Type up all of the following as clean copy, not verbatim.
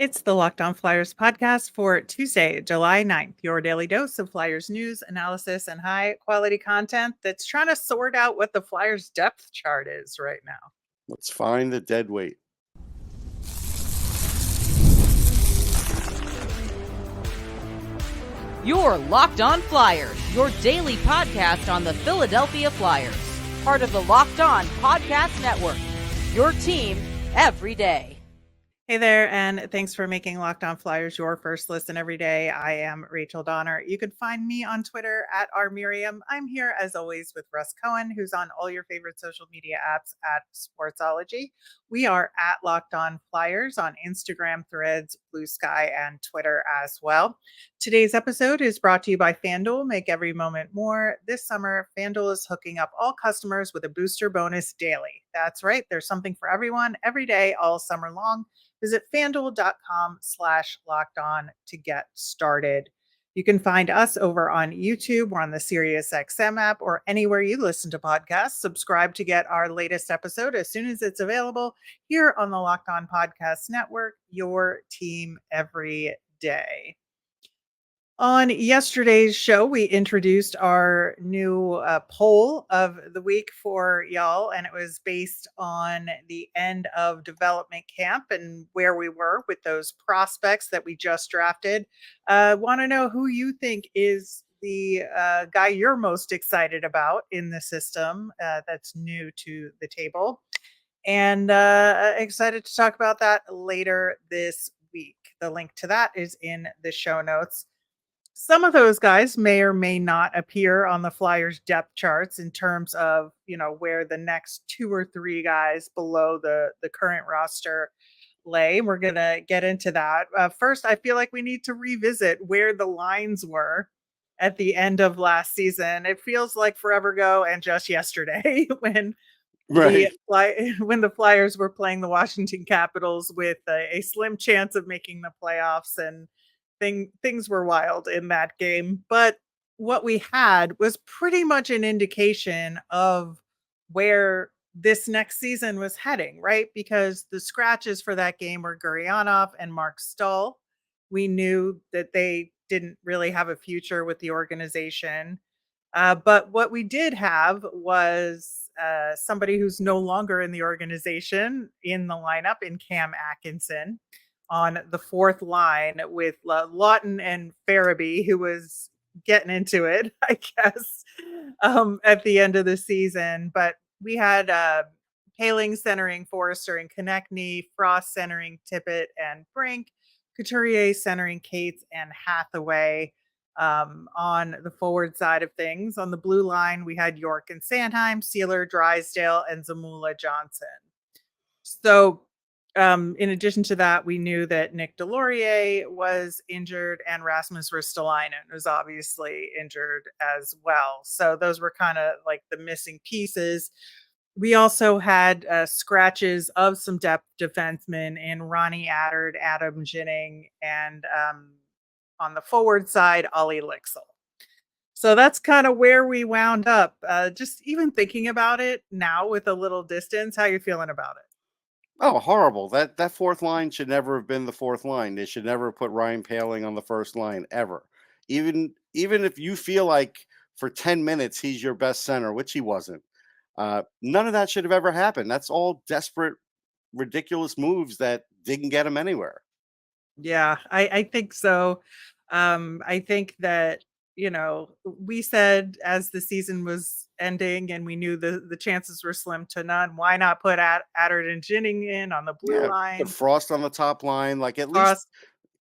It's the Locked On Flyers podcast for Tuesday, July 9th, your daily dose of Flyers news, analysis, and high quality content that's trying to sort out what the Flyers depth chart is right now. Let's find the dead weight. You're Locked On Flyers, your daily podcast on the Philadelphia Flyers, part of the Locked On Podcast Network, your team every day. Hey there, and thanks for making Locked On Flyers your first listen every day. I am Rachel Donner. You can find me on Twitter at rmiriam. I'm here as always with Russ Cohen, who's on all your favorite social media apps at Sportsology. We are at Locked On Flyers on Instagram, Threads, Blue Sky, and Twitter as well. Today's episode is brought to you by FanDuel. Make every moment more. This summer, FanDuel is hooking up all customers with a booster bonus daily. That's right. There's something for everyone every day, all summer long. Visit fanduel.com/lockedon to get started. You can find us over on YouTube. We're on the SiriusXM app or anywhere you listen to podcasts. Subscribe to get our latest episode as soon as it's available here on the Locked On Podcast Network, your team every day. On yesterday's show, we introduced our new poll of the week for y'all, and it was based on the end of development camp and where we were with those prospects that we just drafted. Want to know who you think is the guy you're most excited about in the system that's new to the table, and excited to talk about that later this week. The link to that is in the show notes. Some of those guys may or may not appear on the Flyers depth charts in terms of, where the next two or three guys below the current roster lay. We're going to get into that. First, I feel like we need to revisit where the lines were at the end of last season. It feels like forever ago and just yesterday when when the Flyers were playing the Washington Capitals with a slim chance of making the playoffs, and things were wild in that game. But what we had was pretty much an indication of where this next season was heading, right? Because the scratches for that game were Gurionov and Mark Stahl. We knew that they didn't really have a future with the organization. But what we did have was somebody who's no longer in the organization in the lineup in Cam Atkinson on the fourth line with Lawton and Farabee, who was getting into it, I guess, at the end of the season. But we had Paling centering Forrester and Konechny, Frost centering Tippett and Brink, Couturier centering Cates and Hathaway. On the forward side of things. On the blue line, we had York and Sanheim, Sealer, Drysdale, and Zamula Johnson. So in addition to that, we knew that Nick Delorier was injured and Rasmus Ristolainen was obviously injured as well. So those were kind of like the missing pieces. We also had scratches of some depth defensemen in Ronnie Attard, Adam Ginning, and on the forward side, Ollie Lixel. So that's kind of where we wound up. Just even thinking about it now with a little distance, how you feeling about it? Oh, horrible. That fourth line should never have been the fourth line. They should never have put Ryan Paling on the first line ever. Even if you feel like for 10 minutes he's your best center, which he wasn't. None of that should have ever happened. That's all desperate, ridiculous moves that didn't get him anywhere. Yeah, I think so. I think that, we said as the season was ending and we knew the chances were slim to none, why not put Attard and Ginning in on the blue line? Put Frost on the top line. Like at Frost,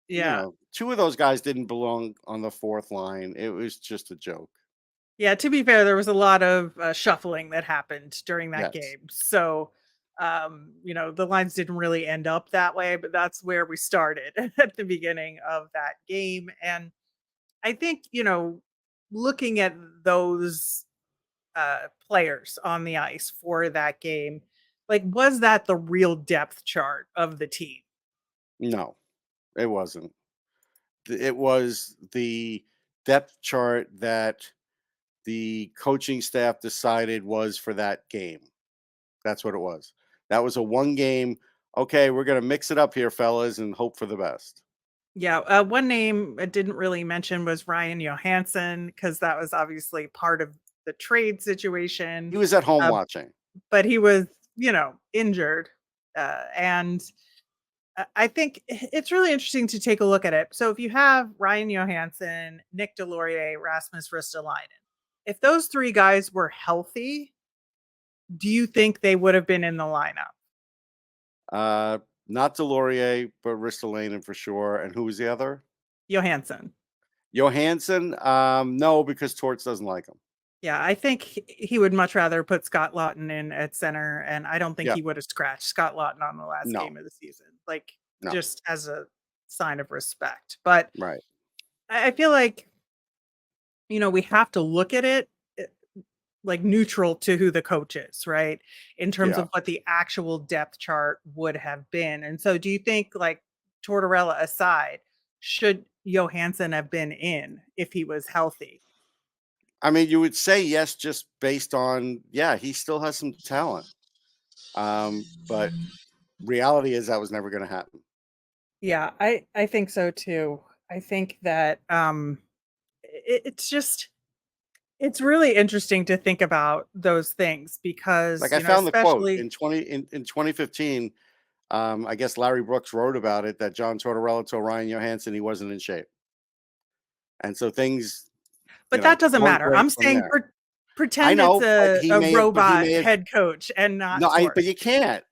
least, two of those guys didn't belong on the fourth line. It was just a joke. Yeah, to be fair, there was a lot of shuffling that happened during that game. So, the lines didn't really end up that way, but that's where we started at the beginning of that game. And I think, looking at those players on the ice for that game, like, was that the real depth chart of the team? No, it wasn't. It was the depth chart that the coaching staff decided was for that game. That's what it was. That was a one game okay, we're going to mix it up here, fellas, and hope for the best. Yeah, one name I didn't really mention was Ryan Johansson because that was obviously part of the trade situation. He was at home Uh, watching. but he was, injured. And I think it's really interesting to take a look at it. So if you have Ryan Johansson, Nick Delorier, Rasmus Ristolainen, if those three guys were healthy, do you think they would have been in the lineup? Not Delorier, but Ristolainen for sure. And who was the other? Johansson. Johansson? No, because Torts doesn't like him. Yeah, I think he would much rather put Scott Lawton in at center, and I don't think Yeah. he would have scratched Scott Lawton on the last No. game of the season, No. just as a sign of respect. But Right. I feel like, we have to look at it like neutral to who the coach is, right? In terms Yeah. of what the actual depth chart would have been. And so do you think, like, Tortorella aside, should Johansson have been in if he was healthy? I mean, you would say yes, just based on, he still has some talent. But reality is that was never going to happen. Yeah, I think so too. I think that it's really interesting to think about those things because Like I found the quote especially in 2015. I guess Larry Brooks wrote about it that John Tortorella told Ryan Johansson he wasn't in shape, and so things, but that doesn't weren't matter. great I'm from saying there. I pretend it's know, but a he robot may have. head coach and not No, Torts. but you can't,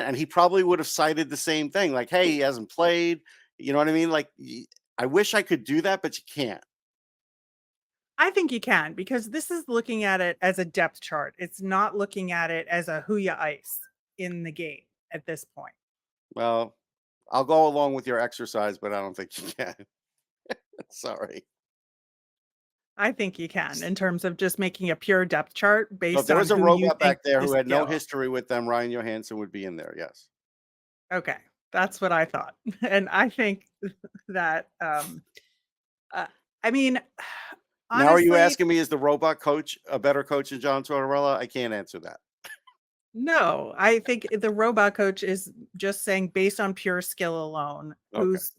and he probably would have cited the same thing, like, "Hey, he hasn't played." You know what I mean? Like, I wish I could do that, but you can't. I think you can because this is looking at it as a depth chart. It's not looking at it as a who ya ice in the game at this point. Well, I'll go along with your exercise, but I don't think you can. Sorry. I think you can in terms of just making a pure depth chart So if based there on was a who you robot think back there who is had no skill. history with them, Ryan Johansson would be in there. Yes. Okay, that's what I thought. And I think that I mean, Now, are you honestly, asking me, is the robot coach a better coach than John Tortorella? I can't answer that. no, I think the robot coach is just saying based on pure skill alone, Okay. who's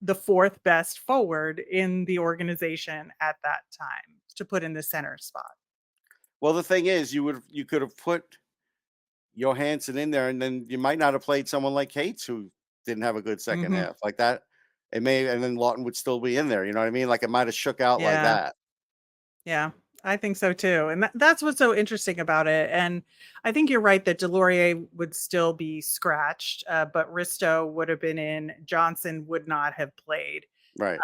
the fourth best forward in the organization at that time to put in the center spot. Well, the thing is, you could have put Johansson in there, and then you might not have played someone like Cates, who didn't have a good second Mhm. half like that. It may, and then Lawton would still be in there. You know what I mean? Like it might have shook out like Yeah. that. Yeah, I think so too. And that's what's so interesting about it. And I think you're right that Delorier would still be scratched, but Risto would have been in. Johnson would not have played. Right.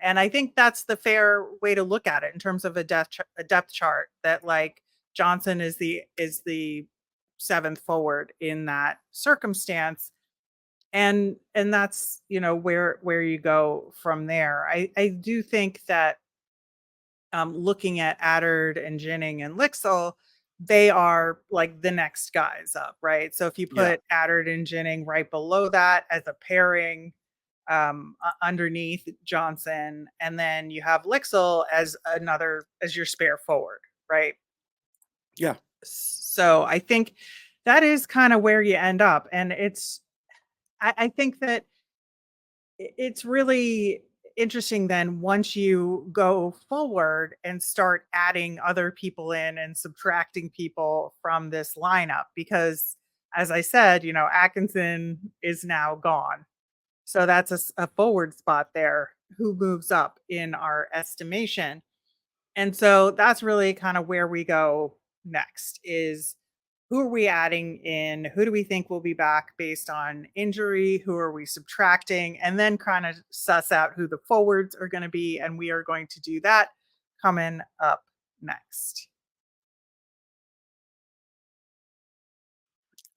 And I think that's the fair way to look at it in terms of a depth chart. That, like, Johnson is the seventh forward in that circumstance, and that's where you go from there. I do think that looking at Addard and Jennings and Lixel, they are like the next guys up, right? So if you Yeah. put Addard and Jennings right below that as a pairing, underneath Johnson, and then you have Lixel as your spare forward, right? Yeah. So I think that is kind of where you end up, and I think that it's really interesting then once you go forward and start adding other people in and subtracting people from this lineup because, as I said, Atkinson is now gone. So that's a forward spot there who moves up in our estimation. And so that's really kind of where we go next is who are we adding in? Who do we think will be back based on injury? Who are we subtracting? And then kind of suss out who the forwards are going to be. And we are going to do that coming up next.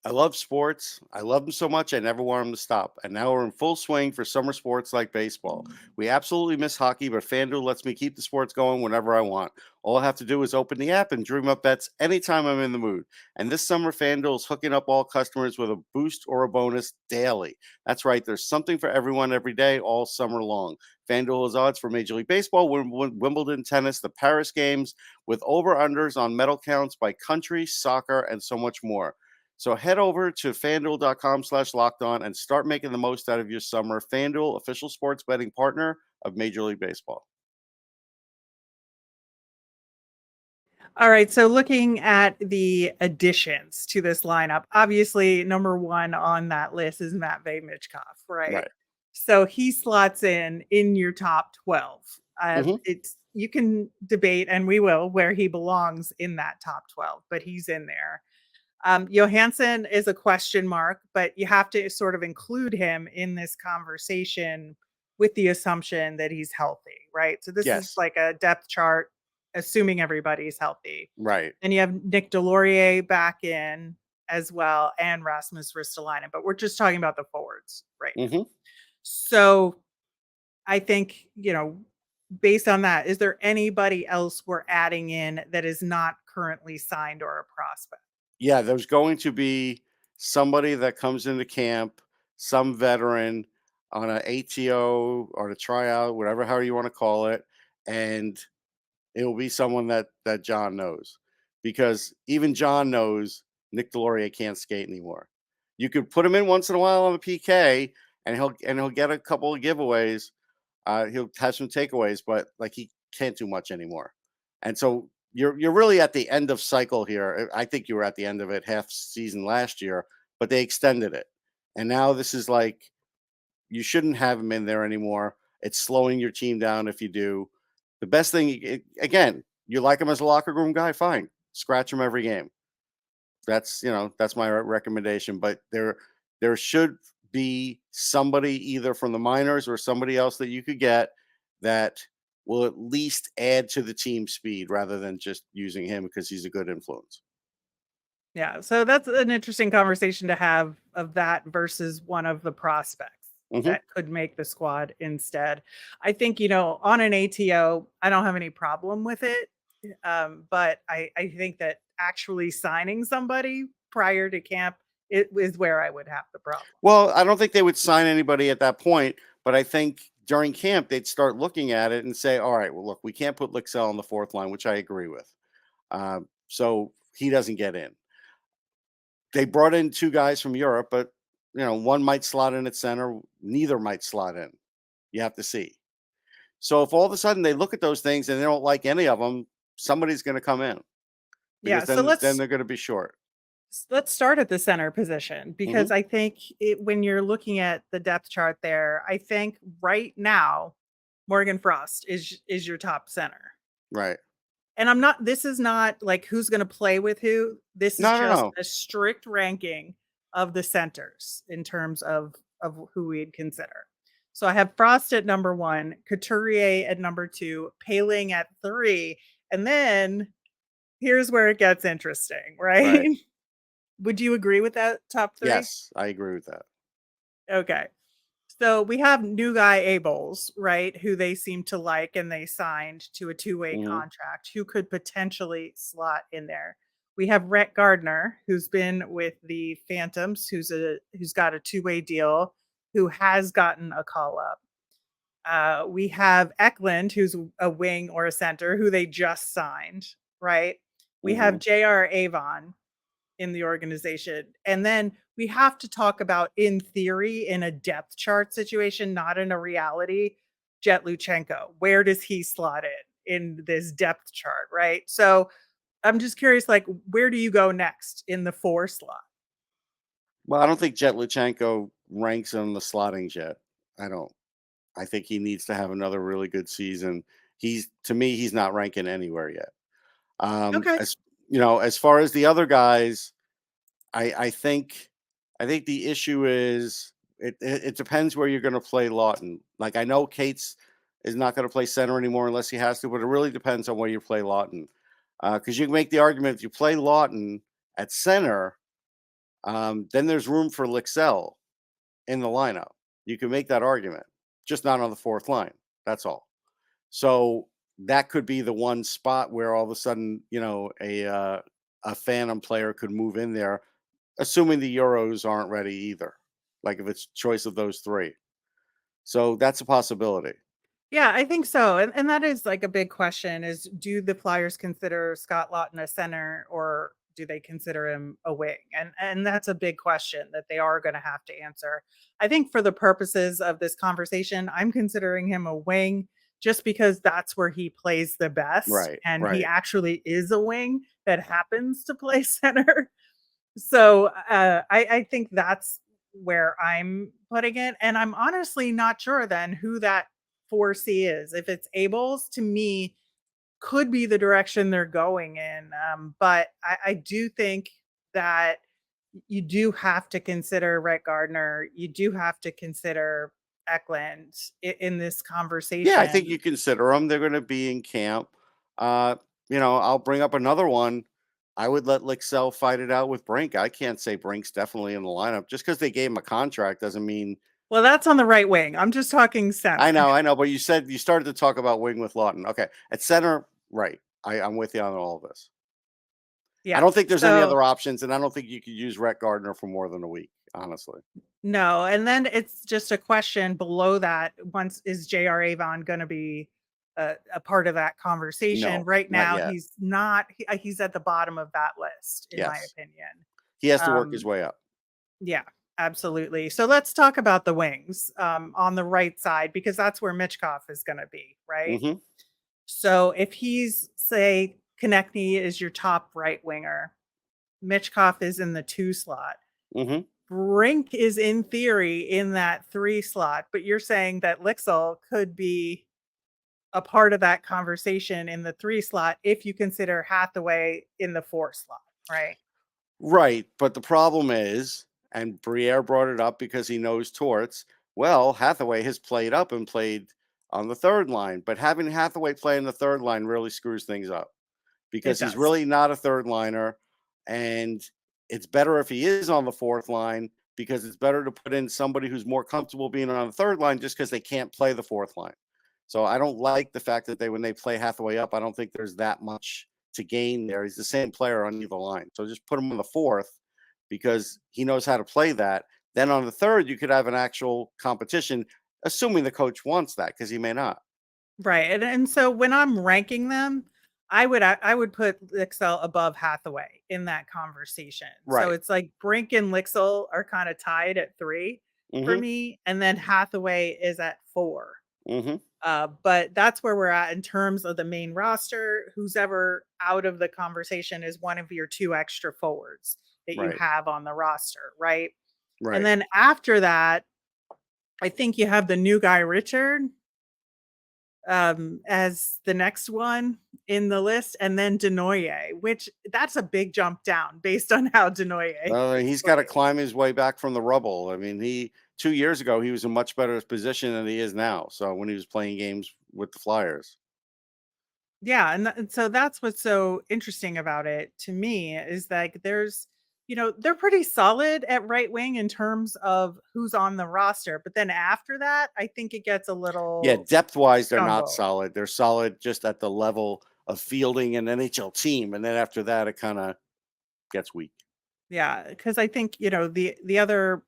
I love sports. I love them so much, I never want them to stop. And now we're in full swing for summer sports like baseball. We absolutely miss hockey, but FanDuel lets me keep the sports going whenever I want. All I have to do is open the app and dream up bets anytime I'm in the mood. And this summer, FanDuel is hooking up all customers with a boost or a bonus daily. That's right. There's something for everyone every day, all summer long. FanDuel has odds for Major League Baseball, Wimbledon tennis, the Paris games, with over-unders on medal counts by country, soccer, and so much more. So head over to fanduel.com/lockedon and start making the most out of your summer. FanDuel, official sports betting partner of Major League Baseball. All right, so looking at the additions to this lineup, obviously number one on that list is Matvei Michkov, right? Right. So he slots in your top 12. Mhm. It's you can debate, and we will, where he belongs in that top 12, but he's in there. Johansson is a question mark, but you have to sort of include him in this conversation with the assumption that he's healthy, right? So this is Yes. like a depth chart, assuming everybody's healthy. Right. And you have Nick Delorier back in as well, and Rasmus Ristolainen, but we're just talking about the forwards right now. Mhm. So I think, based on that, is there anybody else we're adding in that is not currently signed or a prospect? Yeah, there's going to be somebody that comes into camp, some veteran on an ATO or a tryout, whatever how you want to call it, and it will be someone that John knows, because even John knows Nick Delorier can't skate anymore. You could put him in once in a while on the PK, and he'll get a couple of giveaways. He'll have some takeaways, but like he can't do much anymore. And so you're really at the end of cycle here. I think you were at the end of it half season last year, but they extended it, and now this is like you shouldn't have him in there anymore. It's slowing your team down if you do. The best thing, again, you like him as a locker room guy, fine, scratch him every game. That's my recommendation. But there should be somebody either from the minors or somebody else that you could get that will at least add to the team speed rather than just using him because he's a good influence. Yeah, so that's an interesting conversation to have of that versus one of the prospects Hmm. that could make the squad instead. I think, on an ATO, I don't have any problem with it. But I think that actually signing somebody prior to camp it is where I would have the problem. Well, I don't think they would sign anybody at that point, but I think during camp they'd start looking at it and say, "All right, well, look, we can't put Lixell on the fourth line," which I agree with. So he doesn't get in. They brought in two guys from Europe, but one might slot in at center, neither might slot in. You have to see. So if all of a sudden they look at those things and they don't like any of them, somebody's going to come in Yeah, because so then they're going to be short. let's start at the center position Hmm. because I think when you're looking at the depth chart there, I think right now Morgan Frost is your top center. Right? And this is not like who's going to play with who. This is No, no, just no. a strict ranking of the centers in terms of who we'd consider. So I have Frost at number 1, Couturier at number 2, Paling at 3, and then here's where it gets interesting, right? Right? Would you agree with that top 3? Yes, I agree with that. Okay. So we have new guy Abels, right? Who they seem to like and they signed to a two-way Hmm. contract who could potentially slot in there. We have Rhett Gardner, who's been with the Phantoms, who's got a two-way deal, who has gotten a call up. We have Eklund, who's a wing or a center, who they just signed, right? We Hmm. have J.R. Avon, in the organization. And then we have to talk about, in theory, in a depth chart situation, not in a reality, Jet Luchanko. Where does he slot in this depth chart, right? So I'm just curious, like, where do you go next in the 4 slot? Well, I don't think Jet Luchanko ranks on the slotting yet. I don't. I think he needs to have another really good season. To me, he's not ranking anywhere yet. Okay. As far as the other guys, I think the issue is it depends where you're going to play Lawton. Like I know Cates is not going to play center anymore unless he has to, but it really depends on where you play Lawton. Because you can make the argument if you play Lawton at center, then there's room for Lixell in the lineup. You can make that argument, just not on the fourth line. That's all. So that could be the one spot where all of a sudden, a phantom player could move in there, assuming the Euros aren't ready either. Like if it's choice of those three. So that's a possibility. Yeah, I think so. And that is like a big question is, do the Flyers consider Scott Lawton a center, or do they consider him a wing? And that's a big question that they are going to have to answer. I think for the purposes of this conversation, I'm considering him a wing just because that's where he plays the best, Right, and he right. actually is a wing that happens to play center. So I think that's where I'm putting it, and I'm honestly not sure then who that 4C is. If it's Abels, to me, could be the direction they're going in. But I do think that you do have to consider Rhett Gardner. You do have to consider Eklund in this Yeah, I think conversation. you consider them. They're going to be in camp. Uh, I'll bring up another one. I would let Lixell fight it out with Brink. I can't say Brink's definitely in the lineup. Just because they gave him a contract doesn't mean. Well, that's on the right wing. I'm just talking center. I know, but you said you started to talk about wing with Lawton. Okay, at center, right? I'm with you on all of this. I Yeah. don't think there's any So other options, and I don't think you could use Rhett Gardner for more than a week, honestly. no, and then it's just a question below that. Once is J.R. Avon going to be a part of that conversation? No, Right not now, yet. he's not. He's at the bottom of that list, in my Yes, opinion. he has to work his way up. Yeah, absolutely. So let's talk about the wings on the right side, because that's where Mitchkov is going to be, right? Hmm. So if he's, say, Konechny is your top right winger, Mitchkov is in the 2 slot. Hmm. Brink is in theory in that 3 slot, but you're saying that Lixell could be a part of that conversation in the 3 slot if you consider Hathaway in the 4 slot, right? Right, but the problem is, and Briere brought it up because he knows Torts. Well, Hathaway has played up and played on the third line, but having Hathaway play in the third line really screws things up It because he's does. really not a third liner, and it's better if he is on the fourth line because it's better to put in somebody who's more comfortable being on the third line just because they can't play the fourth line. So I don't like the fact that when they play Hathaway up, I don't think there's that much to gain there. He's the same player on either line. So just put him on the fourth because he knows how to play that. Then on the third, you could have an actual competition, assuming the coach wants that, because he may not. Right. And so when I'm ranking them, I would put Lixell above Hathaway in that conversation. So Right. it's like Brink and Lixell are kind of tied at 3 for Mm-hmm. me, and then Hathaway is at 4. Mm-hmm. But that's where we're at in terms of the main roster. Who's ever out of the conversation is one of your 2 extra forwards that you Right. have on the roster, right? And Right. then after that, I think you have the new guy Richard as the next one in the list, and then Denoye, which that's a big jump down based on how Denoye He's got to climb his way back from the rubble. I mean, 2 years ago, he was in much better position than he is now. So when he was playing games with the Flyers. Yeah, and so that's what's so interesting about it to me is like they're pretty solid at right wing in terms of who's on the roster, but then after that, I think it gets a Yeah, little depth-wise, they're not jumbled. solid. They're solid just at the level of fielding an NHL team, and then after that, it kinda gets weak. Yeah, because I think the other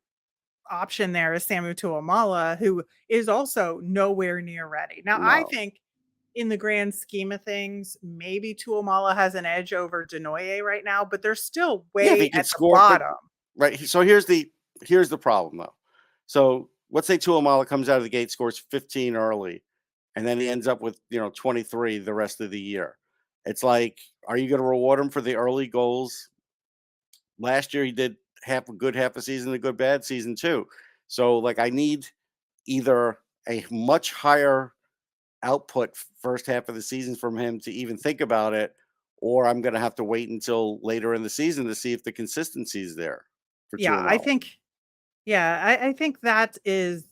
option there is Samu Tuamala, who is also nowhere near ready. Now, I No. think in the grand scheme of things, maybe Tuamala has an edge over Denoye right now, but they're still Yeah, if he way can at the score, but bottom. right, so here's the problem, though. So, let's say Tuamala comes out of the gate, scores 15 early, and then he ends up with, 23 the rest of the year. It's like, are you gonna reward him for the early goals? Last year, he did half a season, a good bad season too. So, like, I need either a much higher output first half of the season from him to even think about it, or I'm going to have to wait until later in the season to see if the consistency is there for Yeah, I Tuamala. think I think that is,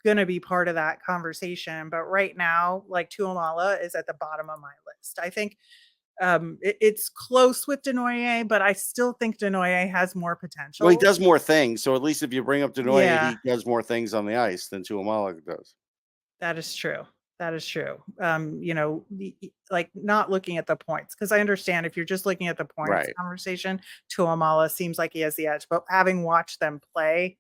gonna be part of that conversation. But right now, like Tuamala is at the bottom of my list. I think it's close with Denoye, but I still think Denoye has more Well, he potential. does more things, so at least if you bring up Denoye, Yeah, he does more things on the ice than Tuamala does. that is true. That is true. Like not looking at the points, because I understand if you're just looking at the points Right. conversation, Tuamala seems like he has the edge. But having watched them play,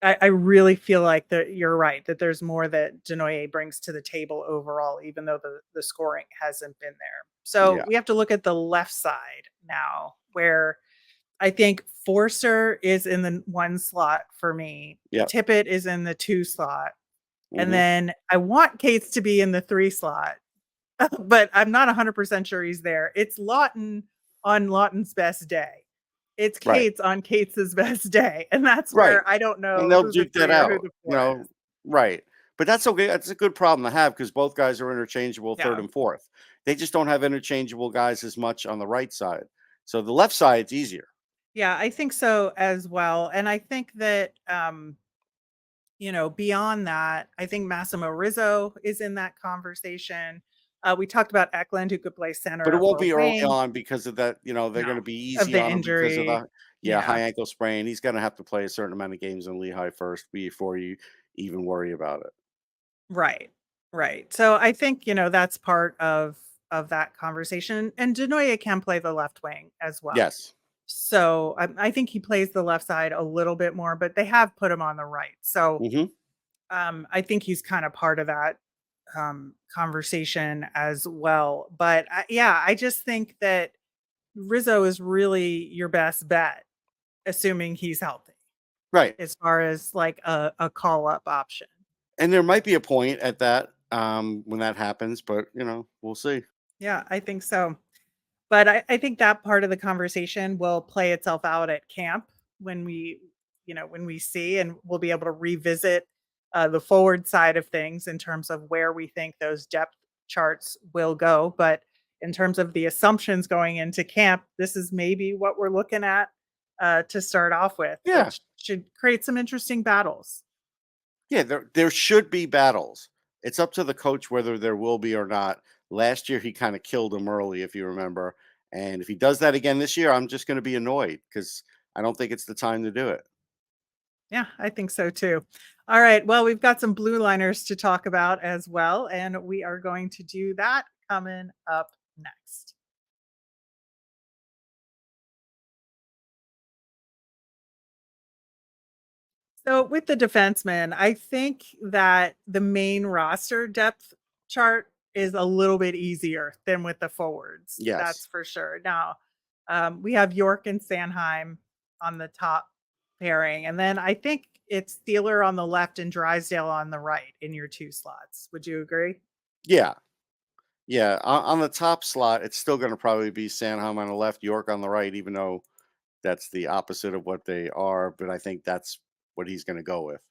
I really feel like that you're right, that there's more that Denoye brings to the table overall, even though the scoring hasn't been there. So Yeah. we have to look at the left side now, where I think Forster is in the 1 slot for me. Yep. Tippett is in the 2 slot. And Mhm. then I want Cates to be in the 3 slot, but I'm not 100% sure he's there. It's Lawton on Lawton's best day. It's Right. Cates on Cates's best day, and that's Right. where I don't And know they'll who the duke that 3 or who out, the 4 is. right. But that's okay. That's a good problem to have because both guys are interchangeable third Yeah. and fourth. They just don't have interchangeable guys as much on the right side. So the left side's easier. Yeah, I think so as well, and I think that, beyond that, I think Massimo Rizzo is in that conversation. We talked about Eklund, who could play But it center won't or be early wing. on because of that, they're No, gonna be of easy the on him because of injury. the Yeah. high ankle sprain. He's gonna have to play a certain amount of games in Lehigh first before you even worry about it. Right. Right. So I think, that's part of that conversation. And Denoye can play the left wing as well. Yes. So I think he plays the left side a little bit more, but they have put him on the right. So Mhm. I think he's kind of part of that conversation as well. But yeah, I just think that Rizzo is really your best bet, assuming he's healthy, Right. as far as like a call up option. And there might be a point at that, when that happens, but, we'll see. Yeah, I think so. But I think that part of the conversation will play itself out at camp when we see, and we'll be able to revisit the forward side of things in terms of where we think those depth charts will go. But in terms of the assumptions going into camp, this is maybe what we're looking at to start off with, Yeah. which should create some interesting battles. Yeah, there should be battles. It's up to the coach whether there will be or not. Last year, he kinda killed him early, if you remember, and if he does that again this year, I'm just gonna be annoyed because I don't think it's the time to do it. Yeah, I think so too. All right. Well, we've got some blue liners to talk about as well, and we are going to do that coming up next. So, with the defensemen, I think that the main roster depth chart is a little bit easier than with the forwards. That's Yes. for sure. Now, we have York and Sanheim on the top pairing, and then I think it's Steeler on the left and Drysdale on the right in your 2 slots. Would you agree? Yeah. Yeah, on the top slot, it's still gonna probably be Sanheim on the left, York on the right, even though that's the opposite of what they are, but I think that's what he's gonna go with.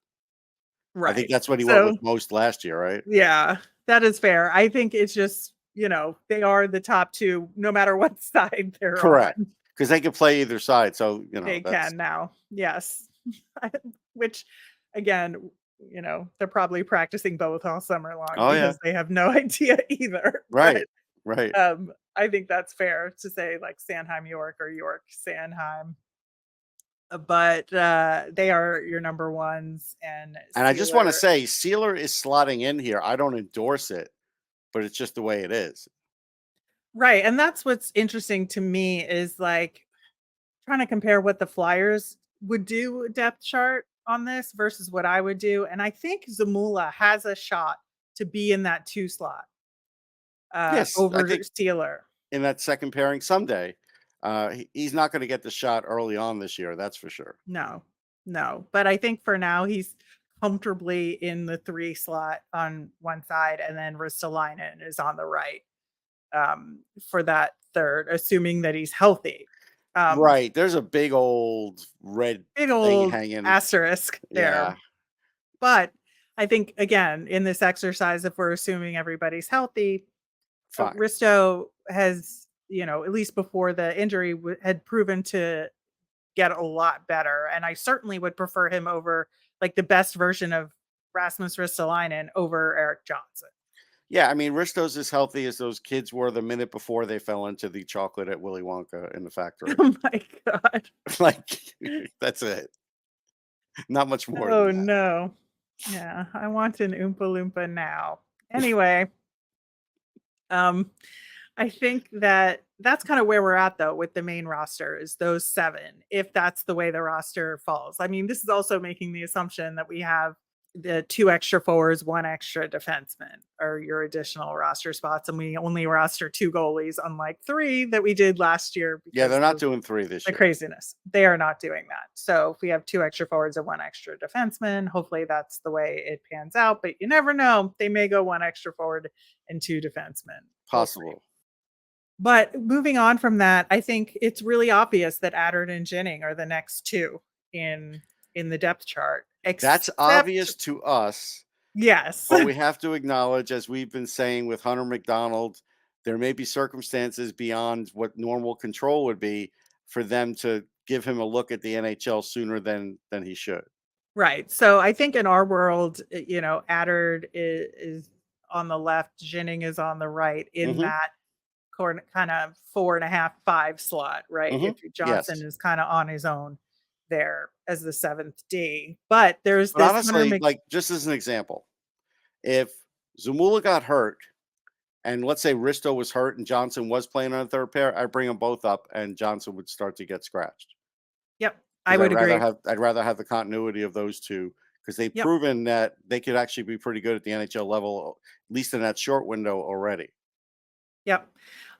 I think Right. that's what he went with So, most last year, right? yeah, that is fair. I think it's just, they are the top 2 no matter what side they're Correct, on. because they can play either side, so, They that's can now. Yes. Which again, they're probably practicing both all summer long Oh, yeah. because they have no idea either. But Right, right. I think that's fair to say like Sandheim York or York Sandheim. But they are your number ones, and And I just wanna Sealer. say, Sealer is slotting in here. I don't endorse it, but it's just the way it is. Right. And that's what's interesting to me is like trying to compare what the Flyers would do depth chart on this versus what I would do. And I think Zamula has a shot to be in that 2 slot Yes, I over think Steeler. in that second pairing someday, he's not gonna get the shot early on this year, that's for sure. No, no. But I think for now he's comfortably in the 3 slot on one side, and then Ristolainen is on the right for that third, assuming that he's healthy. Um, Right, there's a big old red big thing old hanging. asterisk there. Yeah, But I think again, in this exercise, if we're assuming everybody's healthy, fine. Risto has, at least before the injury, had proven to get a lot better. And I certainly would prefer him over like the best version of Rasmus Ristolainen over Eric Johnson. Yeah, I mean, Risto's as healthy as those kids were the minute before they fell into the chocolate at Willy Wonka in the factory. Oh my God. Like, that's it. Not much more Oh than that. no. Yeah. I want an Oompa Loompa now. Anyway, um, I think that that's kind of where we're at though with the main roster is those 7, if that's the way the roster falls. I mean, this is also making the assumption that we have the 2 extra forwards, 1 extra defenseman are your additional roster spots, and we only roster 2 goalies, unlike 3 that we did last year Yeah, they're because not of doing 3 this the year. craziness. They are not doing that. So if we have 2 extra forwards and 1 extra defenseman, hopefully that's the way it pans out, but you never know. They may go 1 extra forward and 2 defensemen. We'll see. Possible. But moving on from that, I think it's really obvious that Addard and Jennings are the next 2 in the depth chart. That's Except obvious to us, yes. but we have to acknowledge, as we've been saying with Hunter McDonald, there may be circumstances beyond what normal control would be for them to give him a look at the NHL sooner than he should. Right. So I think in our world, Addard is on the left, Jennings is on the right in Mhm. that kind of 4.5, 5 slot, right? If Mhm. Johnson Yes. is kind of on his own there as the 7th D. But there's But this Hunter honestly, like, just as an example, if Zamula got hurt and let's say Risto was hurt and Johnson was playing on a third pair, I'd bring them both up and Johnson would start to get scratched. Yep, I Because would agree. I'd rather have the continuity of those two because they've Yep. proven that they could actually be pretty good at the NHL level, at least in that short window already. Yep.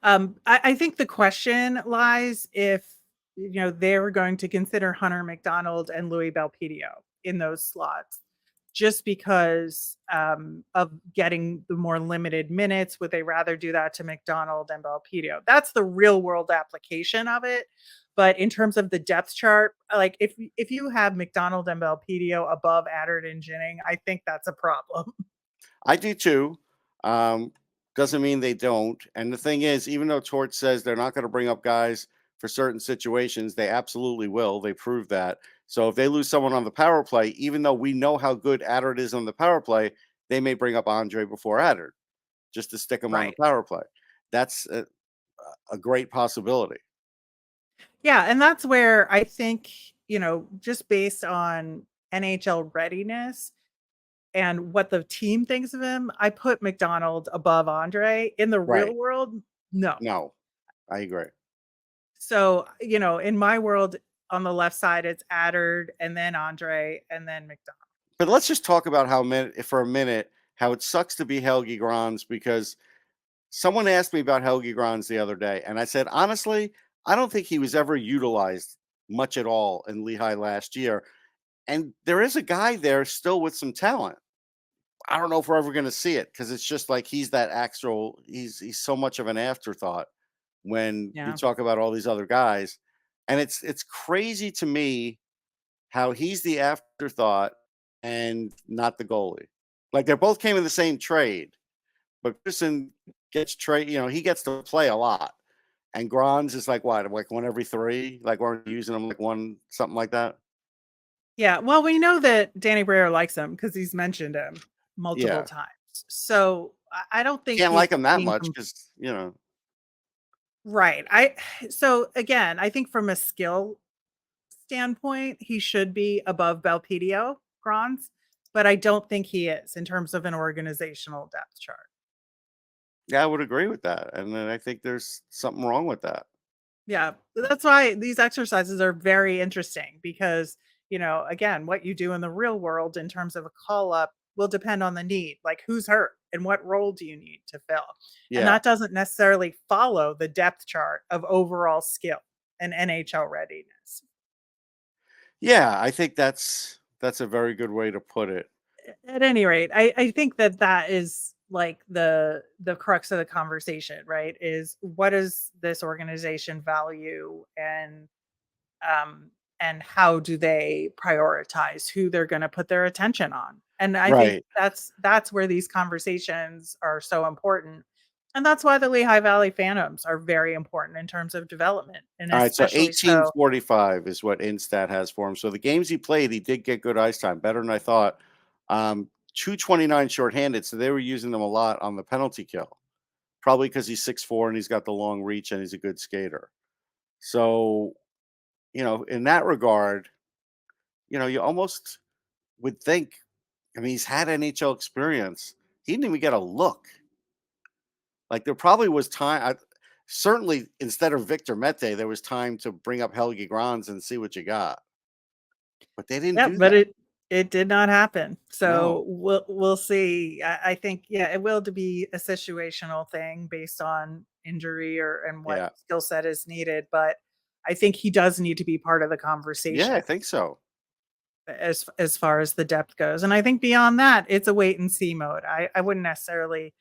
I think the question lies if they're going to consider Hunter McDonald and Louis Belpedio in those slots, just because of getting the more limited minutes. Would they rather do that to McDonald and Belpedio? That's the real world application of it. But in terms of the depth chart, like if you have McDonald and Belpedio above Addard and Jennings, I think that's a problem. I do too. Um, doesn't mean they don't. And the thing is, even though Torch says they're not going to bring up guys for certain situations, they absolutely will. They proved that. So if they lose someone on the power play, even though we know how good Addard is on the power play, they may bring up Andre before Addard just to stick him on the Right. power play. That's a great possibility. Yeah, and that's where I think, just based on NHL readiness and what the team thinks of him, I put McDonald above Andre. In the real Right. world, no. No, I agree. So, in my world, on the left side, it's Addard and then Andre and then McDonald. But let's just talk about for a minute how it sucks to be Helgi Grans because someone asked me about Helgi Grans the other day, and I said, honestly, I don't think he was ever utilized much at all in Lehigh last year. And there is a guy there still with some talent. I don't know if we're ever going to see it because it's just like he's that actual. He's so much of an afterthought when we Yeah. talk about all these other guys, and it's crazy to me how he's the afterthought and not the goalie. Like they both came in the same trade, but Pearson gets trade. He gets to play a lot, and Grans is like what, like one every 3. Like we're using him like one something like that. Yeah. Well, we know that Danny Breyer likes him because he's mentioned him multiple Yeah, times. So I don't think can't he's like him that being much because right. So again, I think from a skill standpoint, he should be above Belpedio, Grans, but I don't think he is in terms of an organizational depth chart. Yeah, I would agree with that, and then I think there's something wrong with that. Yeah, that's why these exercises are very interesting because, again, what you do in the real world in terms of a call up will depend on the need, like who's hurt and what role do you need to fill. And Yeah, that doesn't necessarily follow the depth chart of overall skill and NHL readiness. yeah, I think that's a very good way to put it. At any rate, I think that is like the crux of the conversation, right? Is what does this organization value um and how do they prioritize who they're going to put their attention on? And I think Right. that's where these conversations are so important. And that's why the Lehigh Valley Phantoms are very important in terms of development, and All right, so especially so 1845 is what Instat has for him. So the games he played, he did get good ice time, better than I thought. 229 shorthanded, so they were using them a lot on the penalty kill. Probably because he's 6'4" and he's got the long reach and he's a good skater. So, in that regard, you almost would think, I mean, he's had NHL experience. He didn't even get a look. Like there probably was time. Certainly, instead of Victor Mete, there was time to bring up Helge Grans and see what you got. But they didn't Yeah, do but that. it did not happen. No. So we'll see. I think it will to be a situational thing based on injury and what Yeah. skill set is needed. But I think he does need to be part of the Yeah, conversation I think so. as far as the depth goes. And I think beyond that, it's a wait and see mode. I wouldn't necessarily,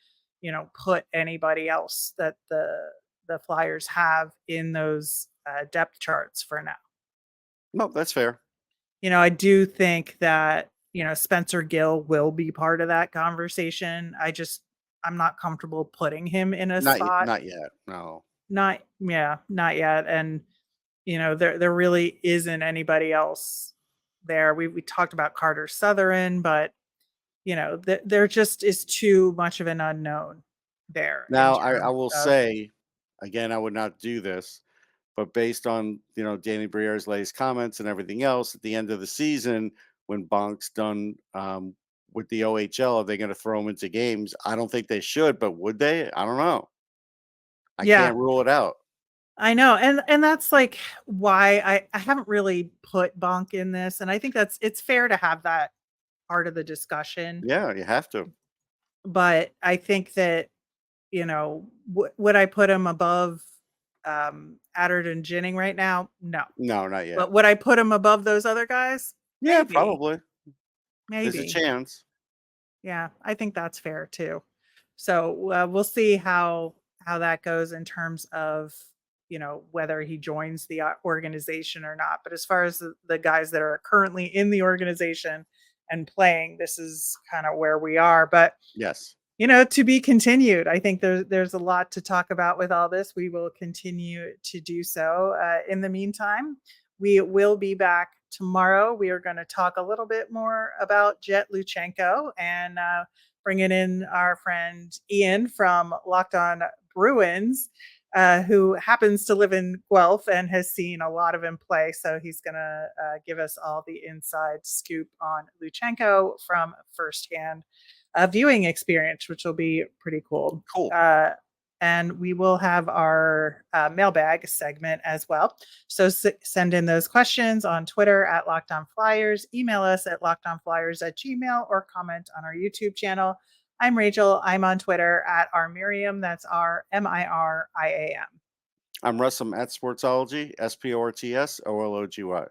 put anybody else that the Flyers have in those depth charts for now. No, that's fair. I do think that, Spencer Gill will be part of that conversation. I'm not comfortable putting him in a spot. Not yet. No. Not yet. And, there really isn't anybody else there. We talked about Carter Southern, but there just is too much of an unknown there in Now, I terms will of say, again, I would not do this, but based on, Danny Briere's latest comments and everything else, at the end of the season, when Bonk's done with the OHL, are they going to throw him into games? I don't think they should, but would they? I don't know. I yeah, can't rule it out. I know. And that's like why I haven't really put Bonk in this. And I think it's fair to have that part of the discussion. Yeah, you have to. But I think that, would I put him above Addard and Jennings right now? No. No, not yet. But would I put him above those other guys? Yeah, Maybe. probably. There's a Maybe. chance. Yeah, I think that's fair too. So we'll see how that goes in terms of whether he joins the organization or not. But as far as the guys that are currently in the organization and playing, this is kind of where we are. But Yes. to be continued. I think there's a lot to talk about with all this. We will continue to do so. In the meantime, we will be back tomorrow. We are going to talk a little bit more about Jett Luchanko and bringing in our friend Ian from Locked On Bruins, who happens to live in Guelph and has seen a lot of him play. So he's going to give us all the inside scoop on Luchanko from firsthand viewing experience, which will be pretty cool. Cool. And we will have our mailbag segment as well. So send in those questions on Twitter at Locked On Flyers, email us at lockedonflyers@gmail, or comment on our YouTube channel. I'm Rachel. I'm on Twitter at rmiriam. That's RMIRIAM. I'm Russ. I'm at Sportsology, SPORTSOLOGY.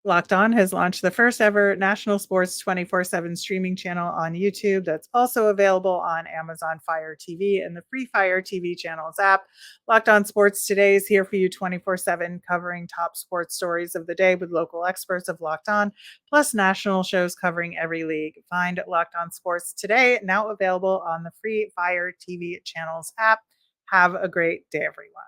Locked On has launched the first ever national sports 24/7 streaming channel on YouTube that's also available on Amazon Fire TV and the free Fire TV channels app. Locked On Sports Today is here for you 24/7, covering top sports stories of the day with local experts of Locked On, plus national shows covering every league. Find Locked On Sports Today, now available on the free Fire TV channels app. Have a great day, everyone.